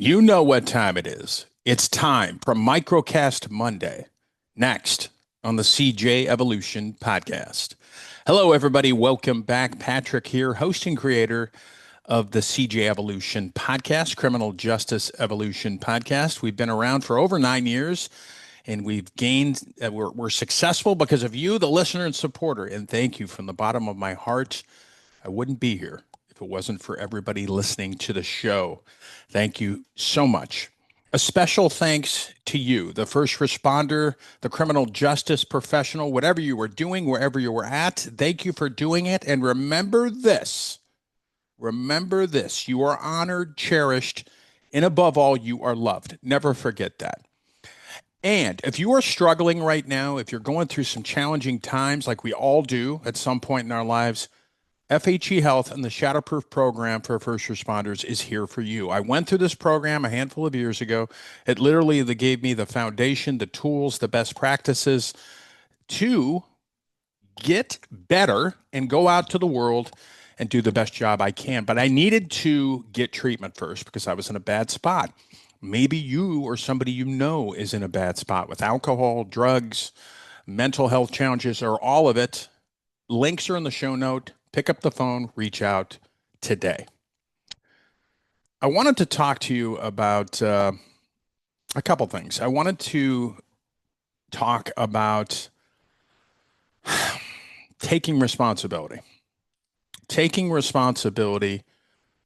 You know what time it is. It's time for Microcast Monday, next on the CJ Evolution podcast. Hello, everybody. Welcome back. Patrick here, host and creator of the CJ Evolution podcast, Criminal Justice Evolution podcast. We've been around for over 9 years and we've gained, we're successful because of you, the listener and supporter. And thank you from the bottom of my heart. I wouldn't be here if it wasn't for everybody listening to the show. Thank you so much. A special thanks to you, the first responder, the criminal justice professional, whatever you were doing, wherever you were at. Thank you for doing it. And remember this. Remember this. You are honored, cherished, and above all, you are loved. Never forget that. And if you are struggling right now, if you're going through some challenging times like we all do at some point in our lives, FHE Health and the Shatterproof program for first responders is here for you. I went through this program a handful of years ago. It literally gave me the foundation, the tools, the best practices to get better and go out to the world and do the best job I can. But I needed to get treatment first because I was in a bad spot. Maybe you or somebody you know is in a bad spot with alcohol, drugs, mental health challenges, or all of it. Links are in the show note. Pick up the phone, reach out today. I wanted to talk to you about a couple things. I wanted to talk about taking responsibility, taking responsibility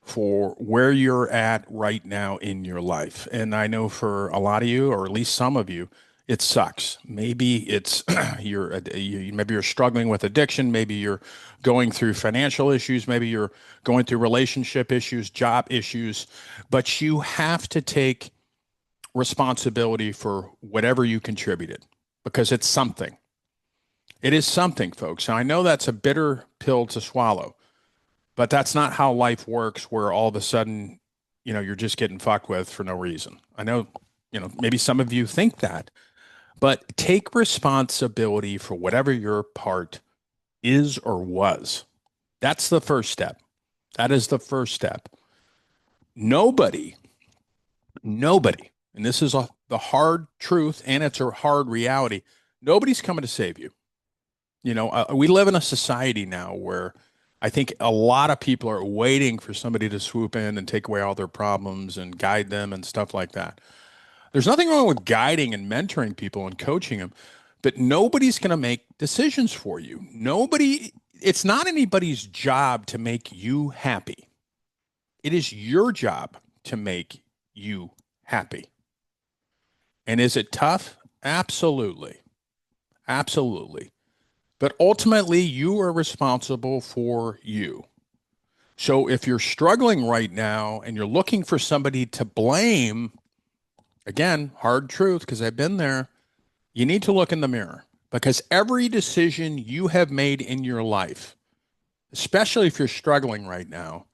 for where you're at right now in your life. And I know for a lot of you, or at least some of you, it sucks. Maybe it's maybe you're struggling with addiction, maybe you're going through financial issues, maybe you're going through relationship issues, job issues, but you have to take responsibility for whatever you contributed because it's something. It is something, folks. And I know that's a bitter pill to swallow, but that's not how life works where all of a sudden, you're just getting fucked with for no reason. I know, maybe some of you think that, but take responsibility for whatever your part is or was. That's the first step. That is the first step. Nobody, nobody, and this is the hard truth and it's a hard reality. Nobody's coming to save you. We live in a society now where I think a lot of people are waiting for somebody to swoop in and take away all their problems and guide them and stuff like that. There's nothing wrong with guiding and mentoring people and coaching them, but nobody's going to make decisions for you. It's not anybody's job to make you happy. It is your job to make you happy. And is it tough? Absolutely. Absolutely. But ultimately, you are responsible for you. So if you're struggling right now and you're looking for somebody to blame, again, hard truth, because I've been there, you need to look in the mirror because every decision you have made in your life, especially if you're struggling right now,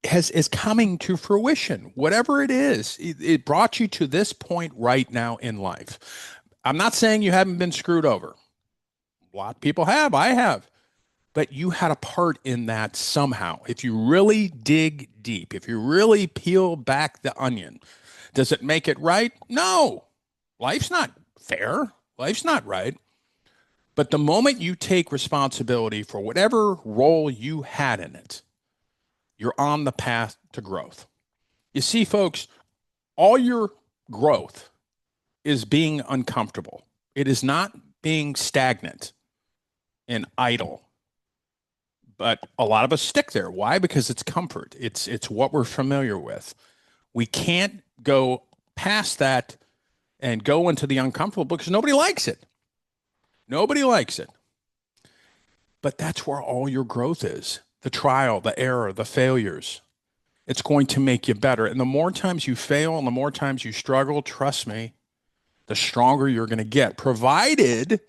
is coming to fruition. Whatever it is, it brought you to this point right now in life. I'm not saying you haven't been screwed over. A lot of people have. I have. But you had a part in that somehow. If you really dig deep, if you really peel back the onion, does it make it right? No. Life's not fair. Life's not right. But the moment you take responsibility for whatever role you had in it, you're on the path to growth. You see, folks, all your growth is being uncomfortable. It is not being stagnant and idle. But a lot of us stick there. Why? Because it's comfort. It's what we're familiar with. We can't go past that and go into the uncomfortable because nobody likes it. Nobody likes it. But that's where all your growth is. The trial, the error, the failures. It's going to make you better. And the more times you fail and the more times you struggle, trust me, the stronger you're going to get, provided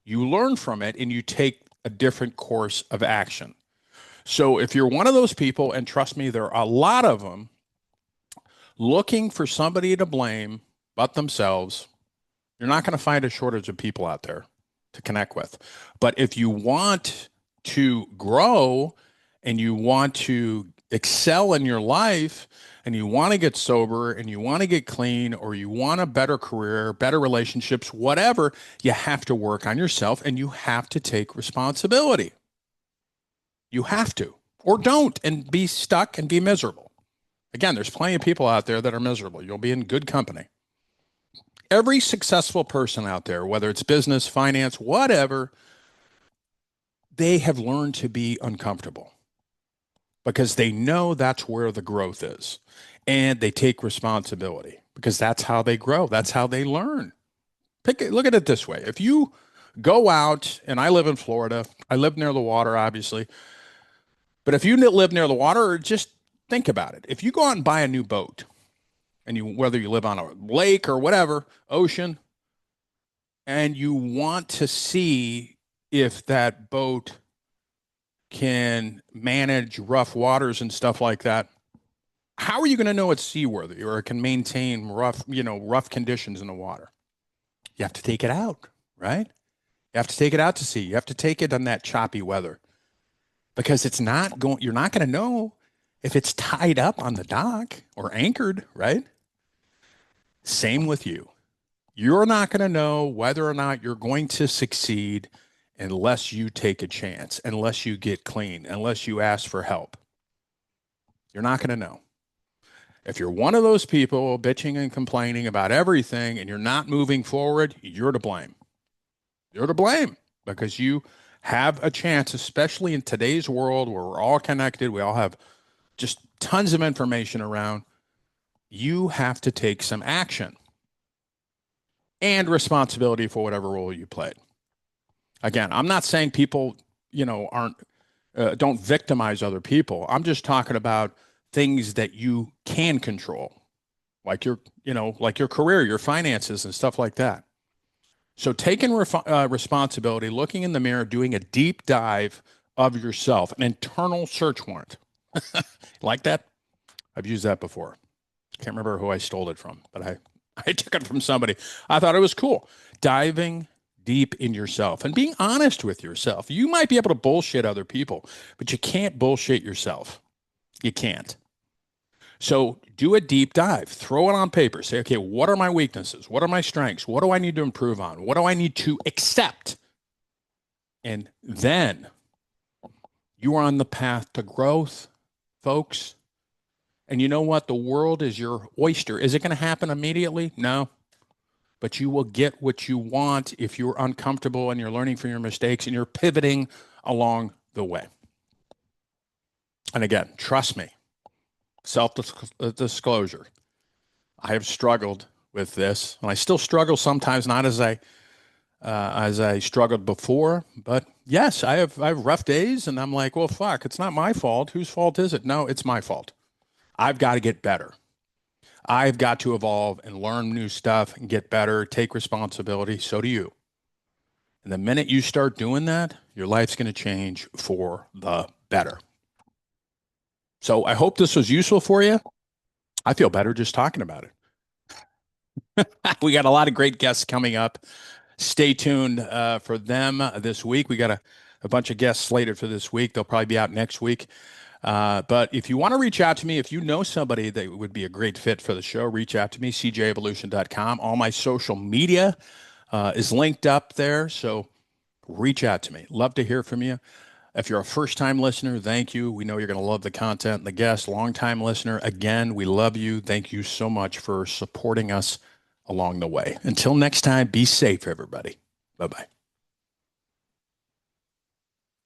you learn from it and you take a different course of action. So if you're one of those people, and trust me, there are a lot of them looking for somebody to blame but themselves, you're not going to find a shortage of people out there to connect with. But if you want to grow and you want to excel in your life and you want to get sober and you want to get clean or you want a better career, better relationships, whatever, you have to work on yourself and you have to take responsibility. You have to, or don't, and be stuck and be miserable. Again, there's plenty of people out there that are miserable. You'll be in good company. Every successful person out there, whether it's business, finance, whatever, they have learned to be uncomfortable because they know that's where the growth is. And they take responsibility because that's how they grow. That's how they learn. Look at it this way. If you go out, and I live in Florida, I live near the water, obviously. But if you live near the water, just think about it. If you go out and buy a new boat, and whether you live on a lake or whatever, ocean, and you want to see if that boat can manage rough waters and stuff like that, how are you going to know it's seaworthy or it can maintain rough conditions in the water? You have to take it out, right? You have to take it out to sea. You have to take it on that choppy weather because you're not going to know if it's tied up on the dock or anchored, right? Same with you. You're not going to know whether or not you're going to succeed unless you take a chance, unless you get clean, unless you ask for help. You're not going to know. If you're one of those people bitching and complaining about everything and you're not moving forward, you're to blame. You're to blame because you have a chance, especially in today's world where we're all connected. We all have just tons of information around. You have to take some action and responsibility for whatever role you played. Again, I'm not saying people, don't victimize other people. I'm just talking about things that you can control, like your career, your finances, and stuff like that. So taking responsibility, looking in the mirror, doing a deep dive of yourself, an internal search warrant. Like that? I've used that before. Can't remember who I stole it from, but I took it from somebody. I thought it was cool. Diving deep in yourself and being honest with yourself. You might be able to bullshit other people, but you can't bullshit yourself. You can't. So do a deep dive, throw it on paper. Say, okay, what are my weaknesses? What are my strengths? What do I need to improve on? What do I need to accept? And then you are on the path to growth, folks. And you know what? The world is your oyster. Is it going to happen immediately? No. But you will get what you want if you're uncomfortable and you're learning from your mistakes and you're pivoting along the way. And again, trust me. Self-disclosure. I have struggled with this, and I still struggle sometimes, not as I struggled before. But yes, I have rough days, and I'm like, well, fuck, it's not my fault. Whose fault is it? No, it's my fault. I've got to get better. I've got to evolve and learn new stuff and get better, take responsibility. So do you. And the minute you start doing that, your life's going to change for the better. So I hope this was useful for you. I feel better just talking about it. We got a lot of great guests coming up. Stay tuned for them this week. We got a bunch of guests slated for this week. They'll probably be out next week. But if you want to reach out to me, if you know somebody that would be a great fit for the show, reach out to me, cjevolution.com. All my social media is linked up there. So reach out to me. Love to hear from you. If you're a first-time listener, thank you. We know you're going to love the content and the guests. Long-time listener, again, we love you. Thank you so much for supporting us along the way. Until next time, be safe, everybody. Bye-bye.